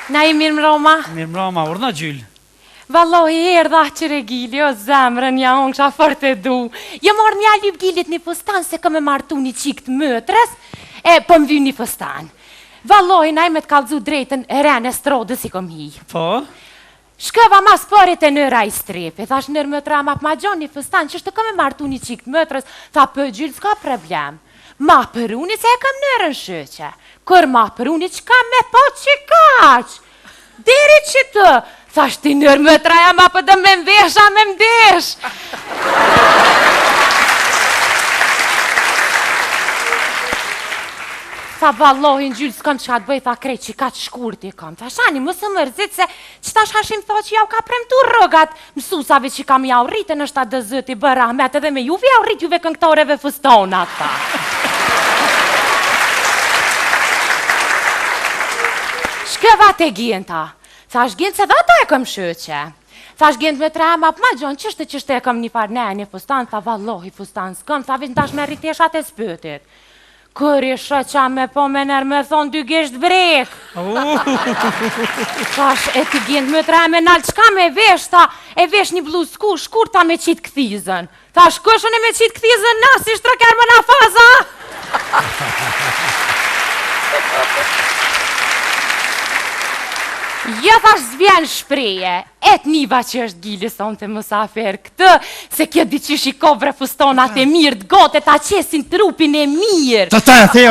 Na i mirë mroma? Mirë mroma, urna gjyllë. Vallohi erdha që regili, o zemrën ja unë ksha fort e du. Je morë një lyp gilit një fustan se këm e martu një qik të mëtërës, po më vy një fustan. Vallohi na i me të kalzu drejten e rene strodës i kom hi. Po? Shkëva mas përit e nëra i strepe, thash nërë mëtëra ma për ma gjon një fustan, që shtë këm e martu një qik të mëtërës, tha për gjyllë s'ka problem. Ma për unë se e kam nërën shëqe, kër ma për unë që kam me po që kaq. Deri që të, thash ti nërë më traja ma për dëm me mvesha me mdesh. Tha vallohin gjyllë s'kam që ka të bëj, tha krejt që ka të shkurti kam. Tha shani më së mërzit se që ta shashim tha që jau ka premtu rëgat mësusave që kam jau rritën është ta dëzët i bërë Ahmet edhe me juve jau rrit juve këngëtoreve fustonat tha. Shkëva te gjenta. Thash gjent se dhe ta e këm shëqe. Thash gjent me tre ma për ma gjonë qështë e këm një farne një fustan. Tha vallohi fustan s'këm. Tha vish në tash me rriteshat e spëtit. Kër i shëqa me po me nërë me thonë dy gisht brek. Thash e ti gjent me tre me nalë qka me vesh. Tha e vesh një bluz shkur ta me qitë këthizën. Thash këshën e me qitë këthizën na si shtrëker më na faza. Ja thash zvjen shpreje, et niva që është gjili son të mësafer këtë, se kjo diqysh i kovre fustonat e mirë, t'gote ta qesin trupin e mirë. Të Theo!